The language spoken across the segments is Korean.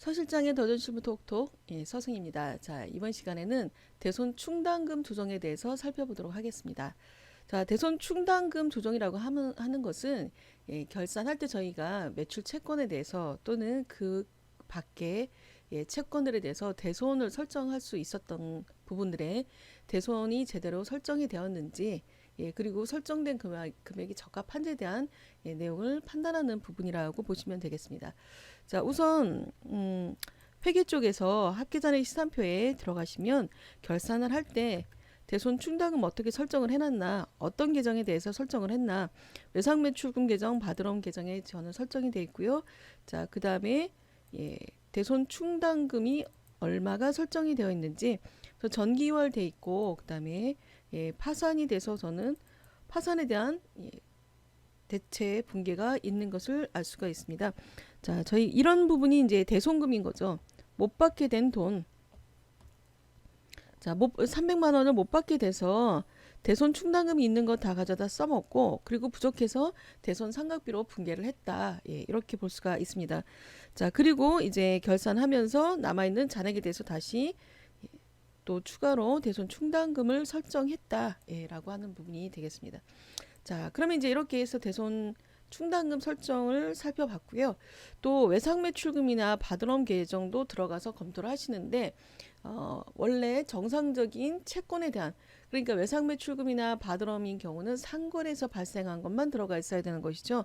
서실장의 더전실무 톡톡 서승입니다. 자, 이번 시간에는 대손 충당금 조정에 대해서 살펴보도록 하겠습니다. 자, 대손 충당금 조정이라고 하는 것은 결산할 때 저희가 매출 채권에 대해서 또는 그 밖에 채권들에 대해서 대손을 설정할 수 있었던 부분들에 대손이 제대로 설정이 되었는지 그리고 설정된 금액이 적합한지에 대한 내용을 판단하는 부분이라고 보시면 되겠습니다. 자, 우선 회계 쪽에서 합계잔의 시산표에 들어가시면 결산을 할 때 대손 충당금 어떻게 설정을 해놨나, 어떤 계정에 대해서 설정을 했나, 외상매출금 계정, 바드럼 계정에 저는 설정이 되어 있고요. 자, 그 다음에 대손 충당금이 얼마가 설정이 되어 있는지 전기월 돼 있고, 그 다음에 파산이 돼서 저는 파산에 대한 대체 붕괴가 있는 것을 알 수가 있습니다. 자, 저희 이런 부분이 이제 대손금인 거죠. 못 받게 된 돈. 자, 300만 원을 못 받게 돼서 대손 충당금이 있는 거 다 가져다 써먹고, 그리고 부족해서 대손 상각비로 붕괴를 했다. 이렇게 볼 수가 있습니다. 자, 그리고 이제 결산하면서 남아있는 잔액에 대해서 다시 또 추가로 대손 충당금을 설정했다. 라고 하는 부분이 되겠습니다. 자, 그러면 이제 이렇게 해서 대손 충당금 설정을 살펴봤고요. 또 외상매출금이나 바드럼 계정도 들어가서 검토를 하시는데 원래 정상적인 채권에 대한, 그러니까 외상매출금이나 바드럼인 경우는 상거래에서 발생한 것만 들어가 있어야 되는 것이죠.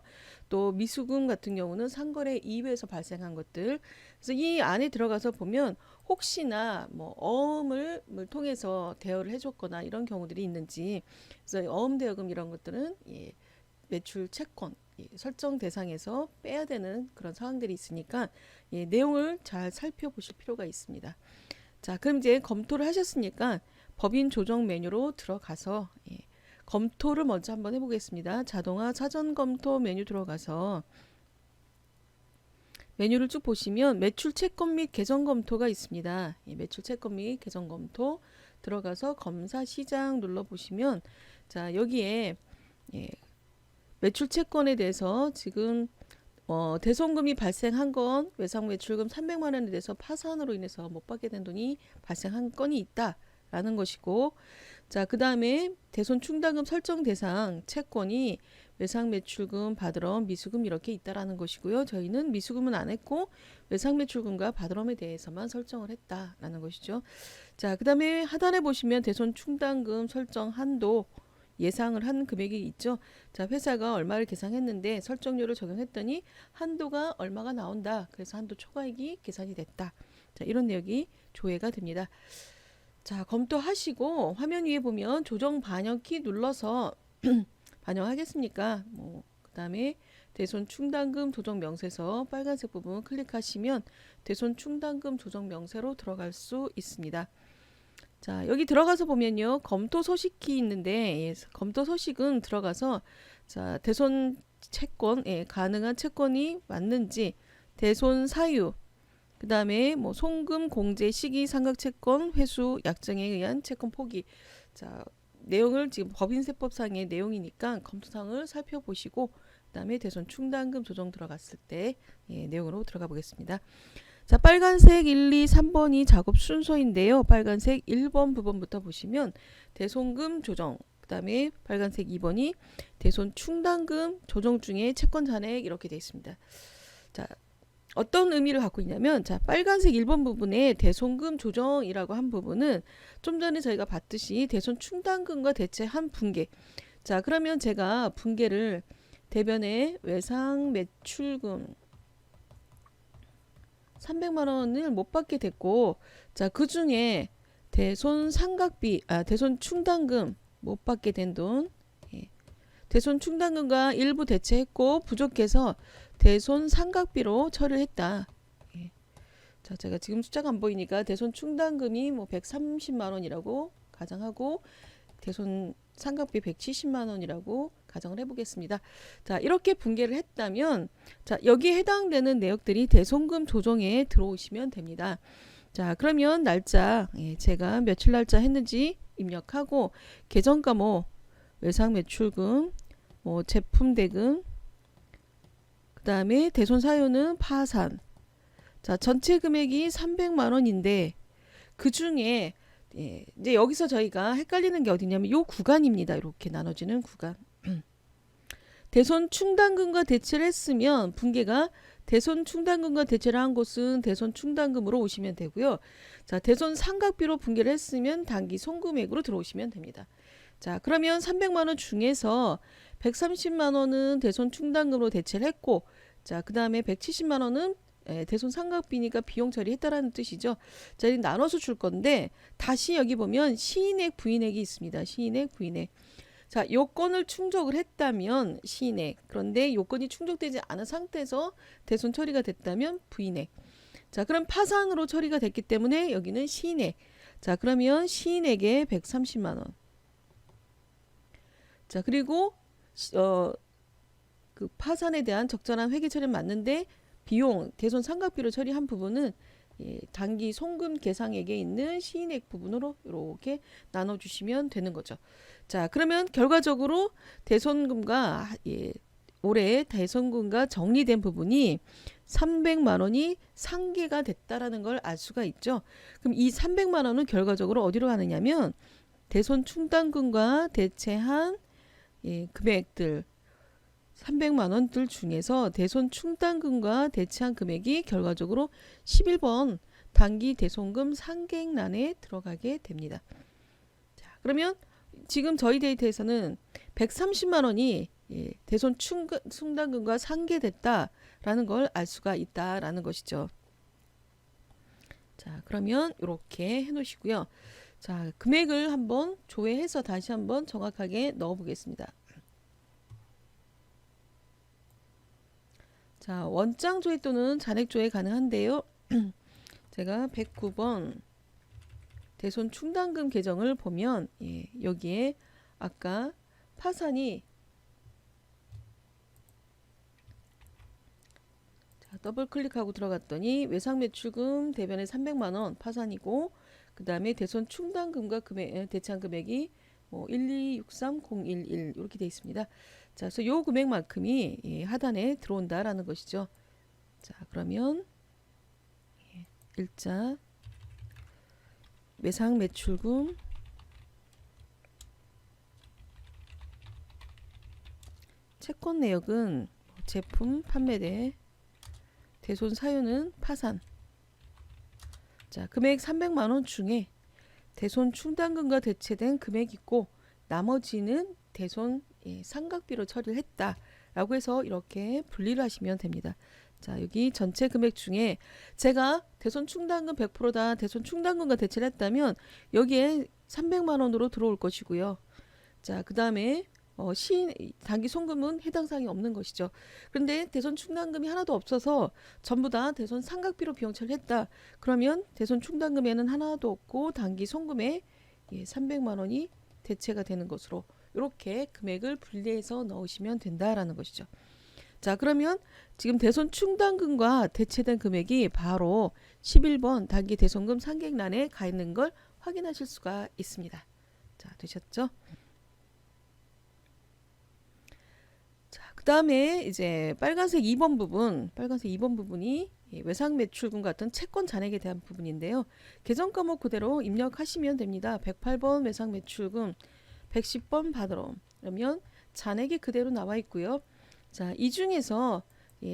또 미수금 같은 경우는 상거래 이외에서 발생한 것들. 그래서 이 안에 들어가서 보면 혹시나 뭐 어음을 통해서 대여를 해줬거나 이런 경우들이 있는지, 그래서 어음 대여금 이런 것들은 매출 채권 설정 대상에서 빼야 되는 그런 상황들이 있으니까 내용을 잘 살펴보실 필요가 있습니다. 자, 그럼 이제 검토를 하셨으니까 법인 조정 메뉴로 들어가서 검토를 먼저 한번 해보겠습니다. 자동화 사전 검토 메뉴 들어가서 메뉴를 쭉 보시면 매출 채권 및 계정 검토가 있습니다. 매출 채권 및 계정 검토 들어가서 검사 시장 눌러보시면, 자, 여기에 매출 채권에 대해서 지금 대손금이 발생한 건 외상매출금 300만 원에 대해서 파산으로 인해서 못 받게 된 돈이 발생한 건이 있다라는 것이고, 자, 그 다음에 대손 충당금 설정 대상 채권이 외상매출금, 바드럼, 미수금 이렇게 있다라는 것이고요. 저희는 미수금은 안 했고 외상매출금과 바드럼에 대해서만 설정을 했다라는 것이죠. 자, 그 다음에 하단에 보시면 대손 충당금 설정 한도 예상을 한 금액이 있죠. 자, 회사가 얼마를 계상했는데 설정료를 적용했더니 한도가 얼마가 나온다. 그래서 한도 초과액이 계산이 됐다. 자, 이런 내역이 조회가 됩니다. 자, 검토하시고 화면 위에 보면 조정 반영키 눌러서 반영하겠습니까? 그 다음에 대손 충당금 조정 명세서 빨간색 부분 클릭하시면 대손 충당금 조정 명세로 들어갈 수 있습니다. 자, 여기 들어가서 보면요, 검토 소식이 있는데 검토 소식은 들어가서, 자, 대손 채권, 가능한 채권이 맞는지, 대손 사유, 그 다음에 뭐 송금 공제 시기 상각 채권 회수 약정에 의한 채권 포기. 자, 내용을 지금 법인세법상의 내용이니까 검토사항을 살펴보시고 그 다음에 대손 충당금 조정 들어갔을 때 내용으로 들어가 보겠습니다. 자, 빨간색 1, 2, 3번이 작업 순서인데요. 빨간색 1번 부분부터 보시면 대손금 조정, 그 다음에 빨간색 2번이 대손 충당금 조정 중에 채권 잔액 이렇게 되어 있습니다. 자, 어떤 의미를 갖고 있냐면, 자, 빨간색 1번 부분에 대손금 조정이라고 한 부분은 좀 전에 저희가 봤듯이 대손 충당금과 대체한 붕괴. 자, 그러면 제가 붕괴를 대변에 외상 매출금 300만 원을 못 받게 됐고, 자, 그 중에 대손 상각비, 대손 충당금 못 받게 된 돈, 대손 충당금과 일부 대체했고 부족해서 대손 상각비로 처리를 했다. 자, 제가 지금 숫자가 안 보이니까 대손 충당금이 뭐 130만 원이라고 가정하고 대손 상각비 170만 원이라고 가정을 해보겠습니다. 자, 이렇게 붕괴를 했다면, 자, 여기에 해당되는 내역들이 대손금 조정에 들어오시면 됩니다. 자, 그러면 날짜, 제가 며칠 날짜 했는지 입력하고 계정과목, 외상매출금, 뭐 제품 대금, 그 다음에 대손 사유는 파산, 자, 전체 금액이 300만 원인데 그 중에 이제 여기서 저희가 헷갈리는 게 어디냐면 요 구간입니다. 이렇게 나눠지는 구간. 대손 충당금과 대체를 했으면 분계가 대손 충당금과 대체를 한 곳은 대손 충당금으로 오시면 되고요. 자, 대손 상각비로 분계를 했으면 단기 손금액으로 들어오시면 됩니다. 자, 그러면 300만 원 중에서 130만 원은 대손 충당금으로 대체를 했고, 자, 그 다음에 170만 원은 대손 상각비니까 비용 처리했다라는 뜻이죠. 자, 이 나눠서 줄 건데 다시 여기 보면 시인액, 부인액이 있습니다. 시인액, 부인액. 자, 요건을 충족을 했다면 시인액. 그런데 요건이 충족되지 않은 상태에서 대손 처리가 됐다면 부인액. 자, 그럼 파산으로 처리가 됐기 때문에 여기는 시인액. 자, 그러면 시인액에 130만 원. 자, 그리고 그 파산에 대한 적절한 회계 처리는 맞는데 비용, 대손 상각비로 처리한 부분은 단기 송금 계상액에 있는 시인액 부분으로 이렇게 나눠주시면 되는 거죠. 자, 그러면 결과적으로 대손금과 올해 대손금과 정리된 부분이 300만 원이 상계가 됐다라는 걸 알 수가 있죠. 그럼 이 300만 원은 결과적으로 어디로 가느냐면 대손 충당금과 대체한 금액들 300만 원들 중에서 대손 충당금과 대체한 금액이 결과적으로 11번 단기 대손금 상계액란에 들어가게 됩니다. 자, 그러면 지금 저희 데이터에서는 130만 원이 대손 충당금과 상계됐다라는 걸 알 수가 있다라는 것이죠. 자, 그러면 이렇게 해놓으시고요. 자, 금액을 한번 조회해서 다시 한번 정확하게 넣어 보겠습니다. 자, 원장 조회 또는 잔액 조회 가능한데요. 제가 109번 대손 충당금 계정을 보면 여기에 아까 파산이 자, 더블 클릭하고 들어갔더니 외상 매출금 대변에 300만 원 파산이고 그 다음에 대손 충당금과 대체한 금액이 1263011 이렇게 되어 있습니다. 자, 그래서 요 금액만큼이 하단에 들어온다라는 것이죠. 자, 그러면 일자 외상 매출금 채권 내역은 제품 판매대 대손 사유는 파산. 자, 금액 300만 원 중에 대손 충당금과 대체된 금액이 있고 나머지는 대손 상각비로 처리를 했다라고 해서 이렇게 분리를 하시면 됩니다. 자, 여기 전체 금액 중에 제가 대손 충당금 100%다 대손 충당금과 대체를 했다면 여기에 300만 원으로 들어올 것이고요. 자, 그 다음에 단기 송금은 해당 사항이 없는 것이죠. 그런데 대손 충당금이 하나도 없어서 전부 다 대손 상각비로 비용 처리를 했다. 그러면 대손 충당금에는 하나도 없고 단기 송금에 300만 원이 대체가 되는 것으로 이렇게 금액을 분리해서 넣으시면 된다라는 것이죠. 자, 그러면 지금 대손 충당금과 대체된 금액이 바로 11번 단기 대손금 상계액란에 가 있는 걸 확인하실 수가 있습니다. 자, 되셨죠? 자, 그 다음에 이제 빨간색 2번 부분이 외상 매출금 같은 채권 잔액에 대한 부분인데요. 계정 과목 그대로 입력하시면 됩니다. 108번 외상 매출금, 110번 받으러 그러면 잔액이 그대로 나와 있고요. 자, 이 중에서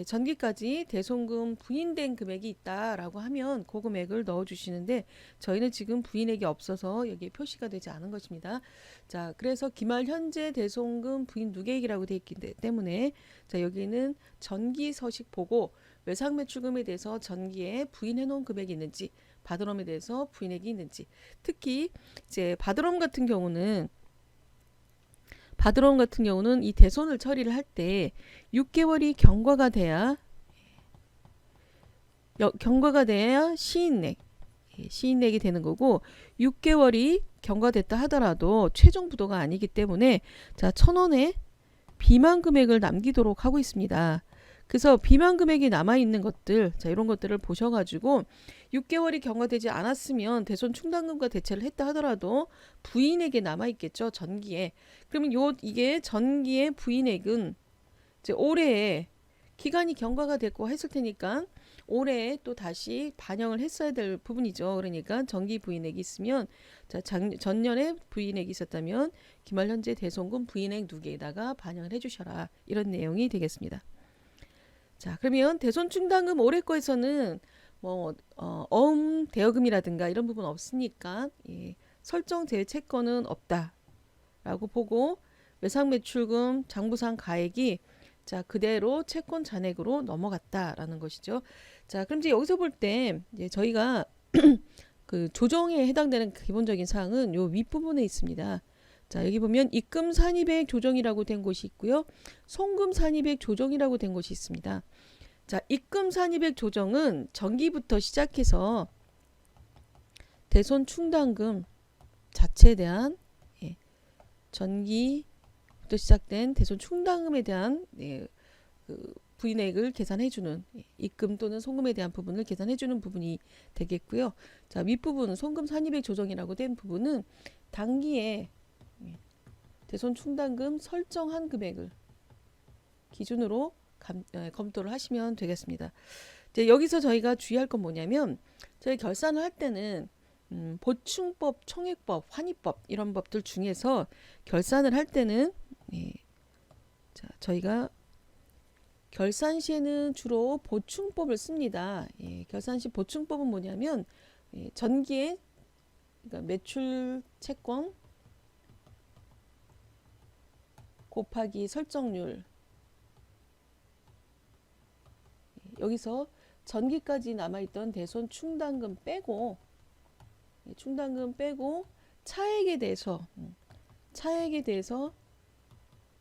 전기까지 대손금 부인된 금액이 있다라고 하면 그 금액을 넣어주시는데 저희는 지금 부인액이 없어서 여기에 표시가 되지 않은 것입니다. 자, 그래서 기말 현재 대손금 부인 누계액이라고 되어 있기 때문에 자, 여기는 전기 서식 보고 외상 매출금에 대해서 전기에 부인해 놓은 금액이 있는지 받으럼에 대해서 부인액이 있는지 특히 이제 받으럼 같은 경우는 이 대손을 처리를 할 때 6개월이 경과가 돼야 시인액이 되는 거고 6개월이 경과됐다 하더라도 최종 부도가 아니기 때문에 자, 1,000원의 비만 금액을 남기도록 하고 있습니다. 그래서 비만 금액이 남아있는 것들, 자, 이런 것들을 보셔가지고 6개월이 경과되지 않았으면 대손 충당금과 대체를 했다 하더라도 부인액에 남아있겠죠. 전기에. 그러면 이게 전기의 부인액은 이제 올해에 기간이 경과가 됐고 했을 테니까 올해 또 다시 반영을 했어야 될 부분이죠. 그러니까 정기 부인액이 있으면 자, 전년에 부인액이 있었다면 기말 현재 대손금 부인액 누계에다가 반영을 해주셔라. 이런 내용이 되겠습니다. 자, 그러면 대손 충당금 올해 거에서는 뭐 어음 대여금이라든가 이런 부분 없으니까 예, 설정 제외 채권은 없다라고 보고 외상 매출금 장부상 가액이 자 그대로 채권 잔액으로 넘어갔다라는 것이죠. 자 그럼 이제 여기서 볼 때 저희가 그 조정에 해당되는 기본적인 사항은 요 윗부분에 있습니다. 자 여기 보면 입금 산입액 조정이라고 된 곳이 있고요. 송금 산입액 조정이라고 된 곳이 있습니다. 자 입금 산입액 조정은 전기부터 시작해서 대손 충당금 자체에 대한 예, 전기부터 시작된 대손 충당금에 대한 예, 그 부인액을 계산해주는 입금 또는 송금에 대한 부분을 계산해주는 부분이 되겠고요. 자 윗부분 송금 산입액 조정이라고 된 부분은 당기에 대손 충당금 설정한 금액을 기준으로 검토를 하시면 되겠습니다. 이제 여기서 저희가 주의할 건 뭐냐면 저희 결산을 할 때는 보충법, 총액법, 환입법 이런 법들 중에서 결산을 할 때는 자, 저희가 결산 시에는 주로 보충법을 씁니다. 결산 시 보충법은 뭐냐면 전기에 그러니까 매출 채권 곱하기 설정률 여기서 전기까지 남아있던 대손 충당금 빼고 차액에 대해서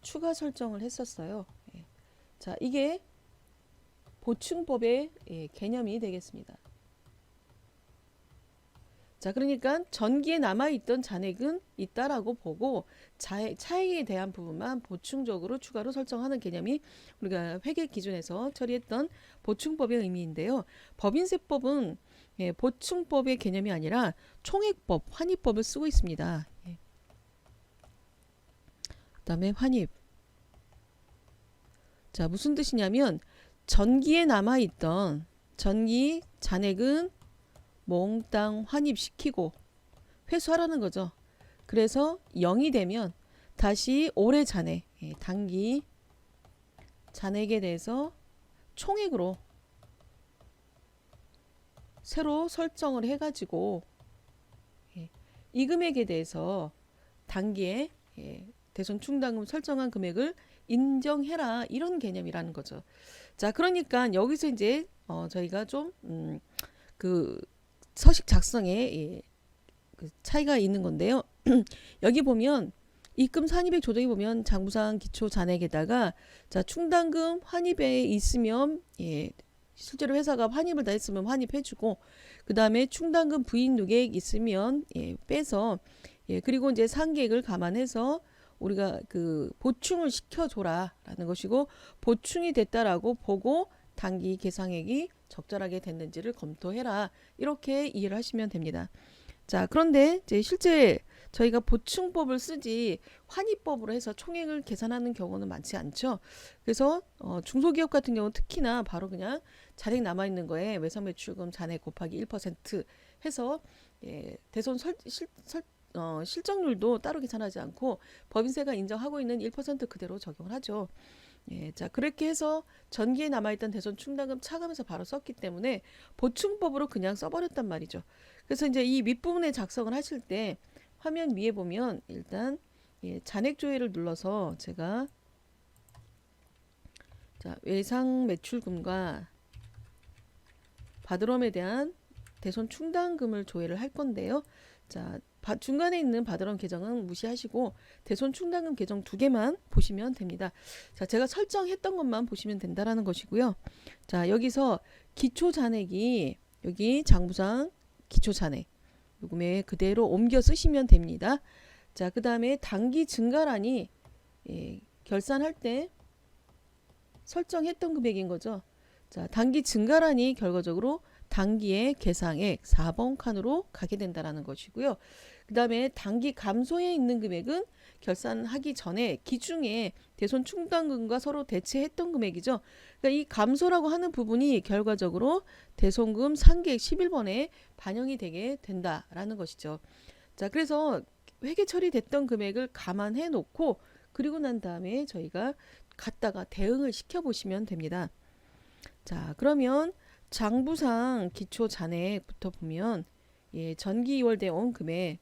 추가 설정을 했었어요. 자 이게 보충법의 개념이 되겠습니다. 자 그러니까 전기에 남아있던 잔액은 있다라고 보고 차액에 대한 부분만 보충적으로 추가로 설정하는 개념이 우리가 회계 기준에서 처리했던 보충법의 의미인데요. 법인세법은 보충법의 개념이 아니라 총액법, 환입법을 쓰고 있습니다. 그 다음에 환입. 자 무슨 뜻이냐면 전기에 남아있던 전기 잔액은 몽땅 환입시키고 회수하라는 거죠. 그래서 0이 되면 다시 올해 잔액, 당기 잔액에 대해서 총액으로 새로 설정을 해가지고 이 금액에 대해서 단기에 대손 충당금 설정한 금액을 인정해라 이런 개념이라는 거죠. 자 그러니까 여기서 이제 저희가 좀 그 서식 작성에 그 차이가 있는 건데요. 여기 보면 입금 산입액 조정이 보면 장부상 기초 잔액에다가 자 충당금 환입에 있으면 실제로 회사가 환입을 다 했으면 환입해주고 그 다음에 충당금 부인 누계액 있으면 빼서 그리고 이제 상계액을 감안해서 우리가 그 보충을 시켜줘라라는 것이고 보충이 됐다라고 보고 단기 계상액이 적절하게 됐는지를 검토해라 이렇게 이해를 하시면 됩니다. 자 그런데 이제 실제 저희가 보충법을 쓰지 환입법으로 해서 총액을 계산하는 경우는 많지 않죠. 그래서 중소기업 같은 경우 특히나 바로 그냥 잔액 남아있는 거에 외상매출금 잔액 곱하기 1% 해서 대손 실적률도 따로 계산하지 않고 법인세가 인정하고 있는 1% 그대로 적용을 하죠. 자 그렇게 해서 전기에 남아있던 대손 충당금 차감해서 바로 썼기 때문에 보충법으로 그냥 써버렸단 말이죠. 그래서 이제 이 윗부분에 작성을 하실 때 화면 위에 보면 일단 잔액 조회를 눌러서 제가 자 외상 매출금과 바드럼에 대한 대손 충당금을 조회를 할 건데요. 자 중간에 있는 바드럼 계정은 무시하시고 대손 충당금 계정 2개만 보시면 됩니다. 자 제가 설정했던 것만 보시면 된다라는 것이고요. 자 여기서 기초 잔액이 여기 장부상 기초 잔액 요금에 그대로 옮겨 쓰시면 됩니다. 자 그 다음에 단기 증가란이 결산할 때 설정했던 금액인 거죠. 자 단기 증가란이 결과적으로 단기의 계상액 4번 칸으로 가게 된다라는 것이고요. 그 다음에 단기 감소해 있는 금액은 결산하기 전에 기중에 대손 충당금과 서로 대체했던 금액이죠. 그러니까 이 감소라고 하는 부분이 결과적으로 대손금 상계액 11번에 반영이 되게 된다라는 것이죠. 자, 그래서 회계 처리됐던 금액을 감안해 놓고 그리고 난 다음에 저희가 갖다가 대응을 시켜 보시면 됩니다. 자, 그러면 장부상 기초 잔액부터 보면 전기 2월 대원 금액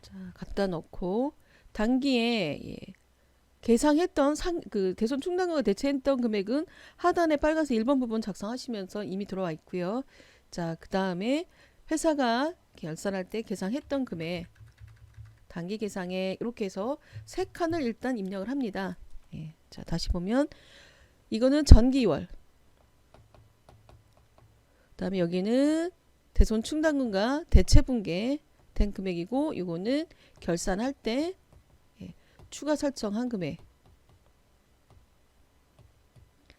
자, 갖다 놓고 단기에 계상했던 대손 충당금과 대체했던 금액은 하단에 빨간색 1번 부분 작성하시면서 이미 들어와 있고요. 자, 그 다음에 회사가 결산할 때 계상했던 금액 단기 계상에 이렇게 해서 세 칸을 일단 입력을 합니다. 자, 다시 보면 이거는 전기월 그 다음에 여기는 대손 충당금과 대체분계 된 금액이고 이거는 결산할 때 추가 설정한 금액.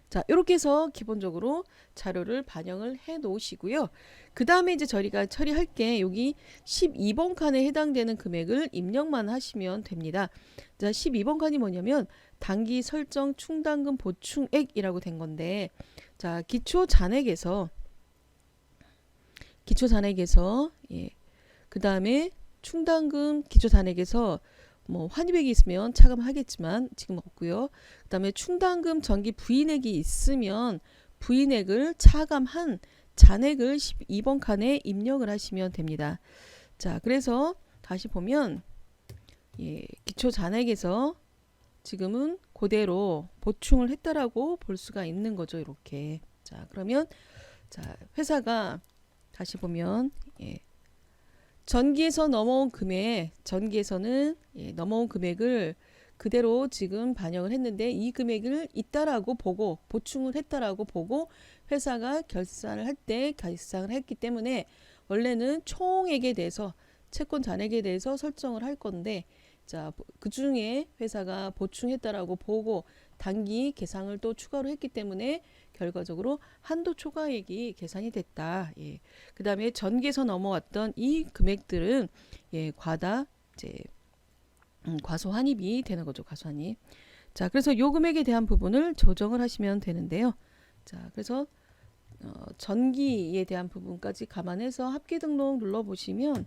자, 이렇게 해서 기본적으로 자료를 반영을 해 놓으시고요. 그 다음에 이제 저희가 처리할 게 여기 12번 칸에 해당되는 금액을 입력만 하시면 됩니다. 자, 12번 칸이 뭐냐면 단기 설정 충당금 보충액이라고 된 건데, 자, 기초 잔액에서 그 다음에 충당금 기초 잔액에서 뭐 환입액이 있으면 차감하겠지만 지금 없고요. 그 다음에 충당금 전기 부인액이 있으면 부인액을 차감한 잔액을 12번 칸에 입력을 하시면 됩니다. 자, 그래서 다시 보면 기초 잔액에서 지금은 그대로 보충을 했다라고 볼 수가 있는 거죠. 이렇게. 자, 그러면 자, 회사가 다시 보면 전기에서 넘어온 금액, 전기에서는 넘어온 금액을 그대로 지금 반영을 했는데 이 금액을 있다라고 보고 보충을 했다라고 보고 회사가 결산을 할 때 결산을 했기 때문에 원래는 총액에 대해서 채권 잔액에 대해서 설정을 할 건데 자, 그 중에 회사가 보충했다라고 보고 단기 계상을 또 추가로 했기 때문에 결과적으로 한도 초과액이 계산이 됐다. 그 다음에 전기에서 넘어왔던 이 금액들은 과다 이제 과소환입이 되는 거죠. 과소환입. 자, 그래서 요 금액에 대한 부분을 조정을 하시면 되는데요. 자, 그래서 전기에 대한 부분까지 감안해서 합계 등록 눌러보시면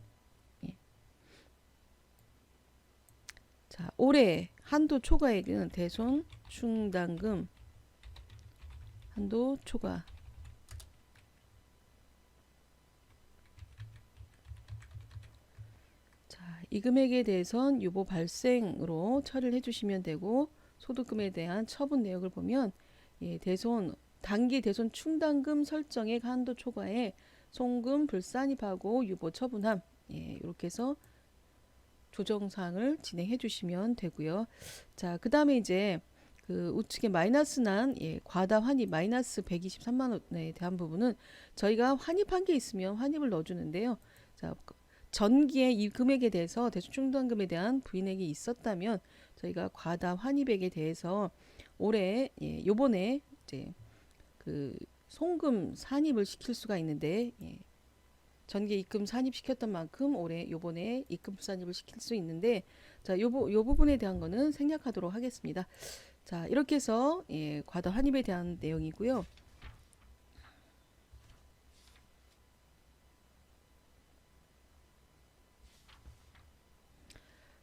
자, 올해 한도 초과액은 대손 충당금 한도 초과 자, 이 금액에 대해선 유보 발생으로 처리를 해주시면 되고 소득금에 대한 처분 내역을 보면 대손 단기 대손 충당금 설정액 한도 초과에 송금 불산입하고 유보 처분함 이렇게 해서 조정사항을 진행해 주시면 되고요. 자, 그 다음에 이제 그 우측에 마이너스 난 과다 환입 마이너스 123만 원에 대한 부분은 저희가 환입한 게 있으면 환입을 넣어주는데요. 자, 전기의 이 금액에 대해서 대손 충당금에 대한 부인액이 있었다면 저희가 과다 환입액에 대해서 올해 요번에 이제 그 송금 산입을 시킬 수가 있는데 전기 입금 산입시켰던 만큼 올해 요번에 입금 산입을 시킬 수 있는데 자, 요 부분에 대한 거는 생략하도록 하겠습니다. 자, 이렇게 해서 과다 환입에 대한 내용이고요.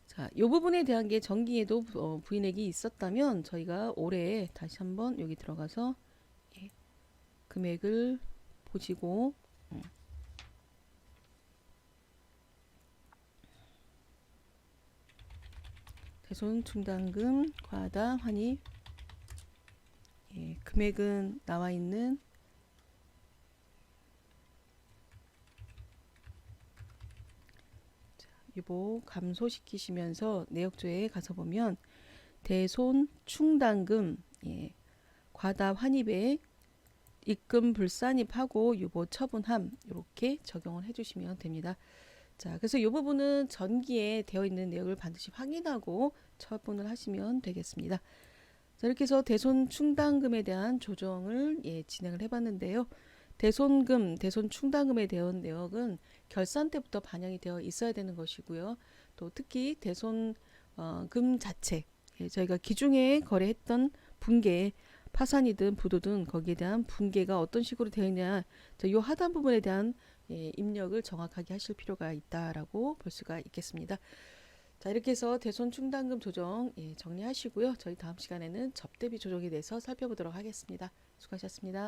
자, 요 부분에 대한 게 전기에도 부인액이 있었다면 저희가 올해 다시 한번 여기 들어가서 금액을 보시고 대손 충당금 과다 환입 금액은 나와 있는 유보 감소시키시면서 내역조에 가서 보면 대손 충당금 과다 환입액 입금 불산입하고 유보 처분함 이렇게 적용을 해주시면 됩니다. 자, 그래서 이 부분은 전기에 되어 있는 내역을 반드시 확인하고 처분을 하시면 되겠습니다. 자, 이렇게 해서 대손 충당금에 대한 조정을 진행을 해봤는데요. 대손금, 대손 충당금에 대한 내역은 결산 때부터 반영이 되어 있어야 되는 것이고요. 또 특히 대손금 자체, 저희가 기중에 거래했던 분계, 파산이든 부도든 거기에 대한 분계가 어떤 식으로 되어 있냐, 이 하단 부분에 대한 입력을 정확하게 하실 필요가 있다라고 볼 수가 있겠습니다. 자, 이렇게 해서 대손 충당금 조정 정리하시고요. 저희 다음 시간에는 접대비 조정에 대해서 살펴보도록 하겠습니다. 수고하셨습니다.